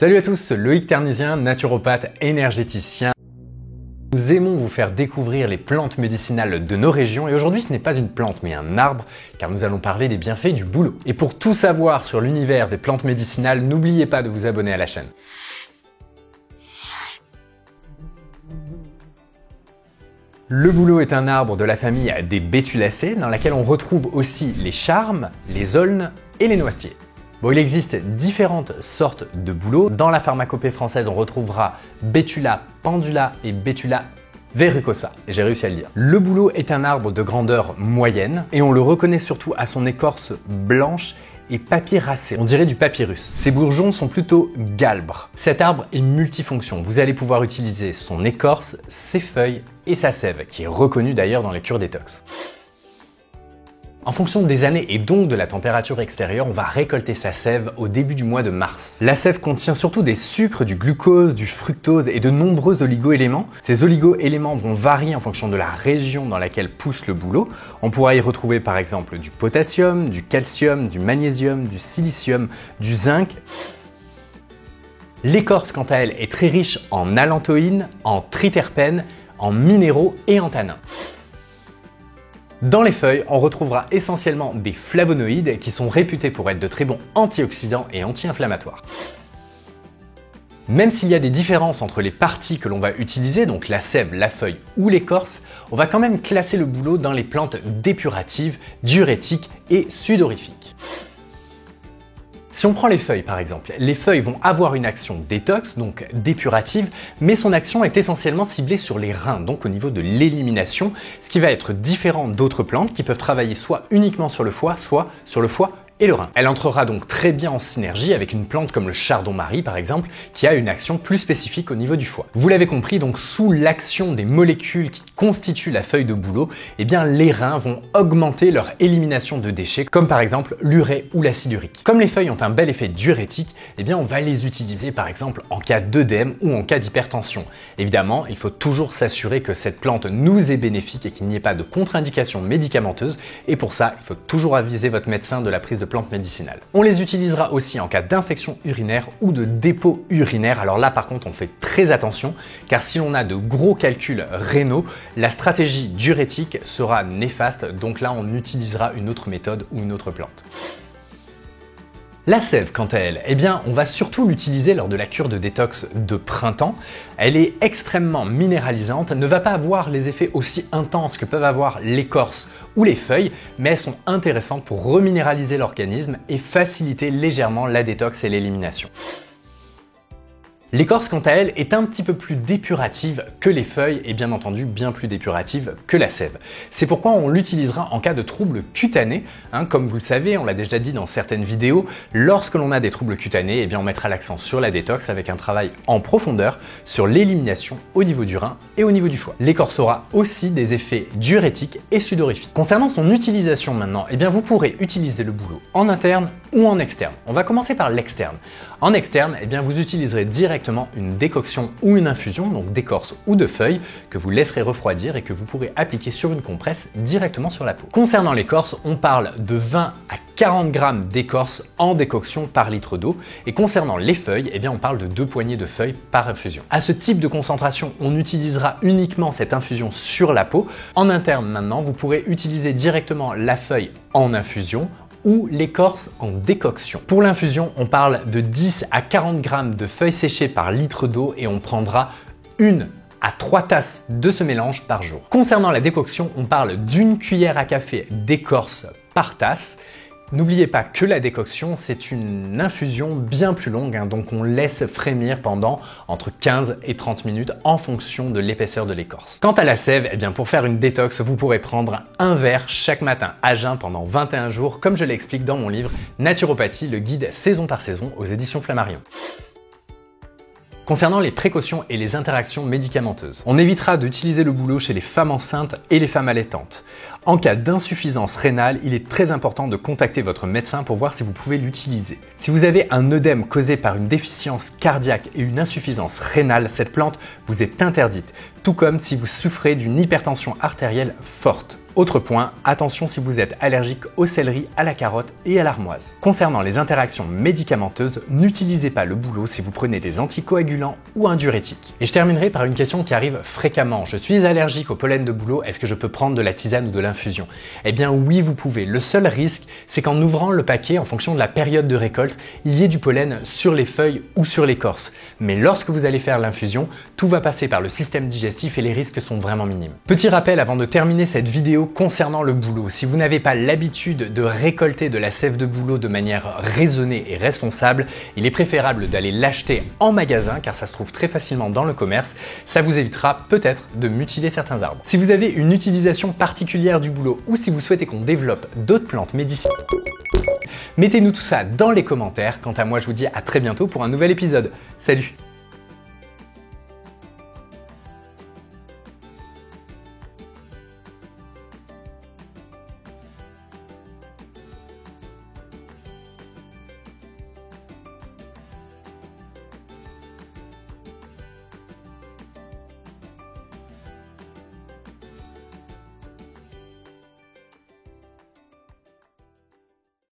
Salut à tous, Loïc Ternisien, naturopathe énergéticien. Nous aimons vous faire découvrir les plantes médicinales de nos régions et aujourd'hui ce n'est pas une plante mais un arbre car nous allons parler des bienfaits du bouleau. Et pour tout savoir sur l'univers des plantes médicinales, n'oubliez pas de vous abonner à la chaîne. Le bouleau est un arbre de la famille des Bétulacées dans laquelle on retrouve aussi les charmes, les aulnes et les noisetiers. Bon, il existe différentes sortes de bouleau. Dans la pharmacopée française, on retrouvera Betula pendula et Betula verrucosa. J'ai réussi à le dire. Le bouleau est un arbre de grandeur moyenne et on le reconnaît surtout à son écorce blanche et papyracée. On dirait du papyrus. Ses bourgeons sont plutôt galbres. Cet arbre est multifonction. Vous allez pouvoir utiliser son écorce, ses feuilles et sa sève, qui est reconnue d'ailleurs dans les cures détox. En fonction des années et donc de la température extérieure, on va récolter sa sève au début du mois de mars. La sève contient surtout des sucres, du glucose, du fructose et de nombreux oligo-éléments. Ces oligo-éléments vont varier en fonction de la région dans laquelle pousse le bouleau. On pourra y retrouver par exemple du potassium, du calcium, du magnésium, du silicium, du zinc. L'écorce, quant à elle, est très riche en allantoïnes, en triterpènes, en minéraux et en tanins. Dans les feuilles, on retrouvera essentiellement des flavonoïdes qui sont réputés pour être de très bons antioxydants et anti-inflammatoires. Même s'il y a des différences entre les parties que l'on va utiliser, donc la sève, la feuille ou l'écorce, on va quand même classer le bouleau dans les plantes dépuratives, diurétiques et sudorifiques. Si on prend les feuilles par exemple, les feuilles vont avoir une action détox, donc dépurative, mais son action est essentiellement ciblée sur les reins, donc au niveau de l'élimination, ce qui va être différent d'autres plantes qui peuvent travailler soit uniquement sur le foie, soit sur le foie et le rein. Elle entrera donc très bien en synergie avec une plante comme le chardon-marie par exemple, qui a une action plus spécifique au niveau du foie. Vous l'avez compris, donc sous l'action des molécules qui constituent la feuille de bouleau, eh bien les reins vont augmenter leur élimination de déchets, comme par exemple l'urée ou l'acide urique. Comme les feuilles ont un bel effet diurétique, eh bien on va les utiliser par exemple en cas d'œdème ou en cas d'hypertension. Évidemment, il faut toujours s'assurer que cette plante nous est bénéfique et qu'il n'y ait pas de contre-indication médicamenteuse, et pour ça, il faut toujours aviser votre médecin de la prise de plantes médicinales. On les utilisera aussi en cas d'infection urinaire ou de dépôt urinaire. Alors là par contre on fait très attention car si l'on a de gros calculs rénaux, la stratégie diurétique sera néfaste, donc là on utilisera une autre méthode ou une autre plante. La sève, quant à elle, eh bien, on va surtout l'utiliser lors de la cure de détox de printemps. Elle est extrêmement minéralisante, ne va pas avoir les effets aussi intenses que peuvent avoir l'écorce ou les feuilles, mais elles sont intéressantes pour reminéraliser l'organisme et faciliter légèrement la détox et l'élimination. L'écorce, quant à elle, est un petit peu plus dépurative que les feuilles et bien entendu bien plus dépurative que la sève. C'est pourquoi on l'utilisera en cas de troubles cutanés. Comme vous le savez, on l'a déjà dit dans certaines vidéos, lorsque l'on a des troubles cutanés, eh bien on mettra l'accent sur la détox avec un travail en profondeur sur l'élimination au niveau du rein et au niveau du foie. L'écorce aura aussi des effets diurétiques et sudorifiques. Concernant son utilisation maintenant, eh bien vous pourrez utiliser le bouleau en interne ou en externe. On va commencer par l'externe. En externe, eh bien vous utiliserez directement une décoction ou une infusion, donc d'écorce ou de feuilles, que vous laisserez refroidir et que vous pourrez appliquer sur une compresse directement sur la peau. Concernant l'écorce, on parle de 20 à 40 grammes d'écorce en décoction par litre d'eau. Et concernant les feuilles, eh bien on parle de 2 poignées de feuilles par infusion. À ce type de concentration, on utilisera uniquement cette infusion sur la peau. En interne maintenant, vous pourrez utiliser directement la feuille en infusion ou l'écorce en décoction. Pour l'infusion, on parle de 10 à 40 grammes de feuilles séchées par litre d'eau et on prendra 1 à 3 tasses de ce mélange par jour. Concernant la décoction, on parle d'1 cuillère à café d'écorce par tasse. N'oubliez pas que la décoction, c'est une infusion bien plus longue, donc on laisse frémir pendant entre 15 et 30 minutes en fonction de l'épaisseur de l'écorce. Quant à la sève, eh bien pour faire une détox, vous pourrez prendre un verre chaque matin à jeun pendant 21 jours, comme je l'explique dans mon livre Naturopathie, le guide saison par saison aux éditions Flammarion. Concernant les précautions et les interactions médicamenteuses, on évitera d'utiliser le bouleau chez les femmes enceintes et les femmes allaitantes. En cas d'insuffisance rénale, il est très important de contacter votre médecin pour voir si vous pouvez l'utiliser. Si vous avez un œdème causé par une déficience cardiaque et une insuffisance rénale, cette plante vous est interdite, tout comme si vous souffrez d'une hypertension artérielle forte. Autre point, attention si vous êtes allergique au céleri, à la carotte et à l'armoise. Concernant les interactions médicamenteuses, n'utilisez pas le bouleau si vous prenez des anticoagulants ou un diurétique. Et je terminerai par une question qui arrive fréquemment. Je suis allergique au pollen de bouleau, est-ce que je peux prendre de la tisane ou de l'infusion? Eh bien oui, vous pouvez. Le seul risque, c'est qu'en ouvrant le paquet, en fonction de la période de récolte, il y ait du pollen sur les feuilles ou sur l'écorce. Mais lorsque vous allez faire l'infusion, tout va passer par le système digestif et les risques sont vraiment minimes. Petit rappel avant de terminer cette vidéo concernant le bouleau. Si vous n'avez pas l'habitude de récolter de la sève de bouleau de manière raisonnée et responsable, il est préférable d'aller l'acheter en magasin car ça se trouve très facilement dans le commerce. Ça vous évitera peut-être de mutiler certains arbres. Si vous avez une utilisation particulière du bouleau ou si vous souhaitez qu'on développe d'autres plantes médicinales, mettez-nous tout ça dans les commentaires. Quant à moi, je vous dis à très bientôt pour un nouvel épisode. Salut!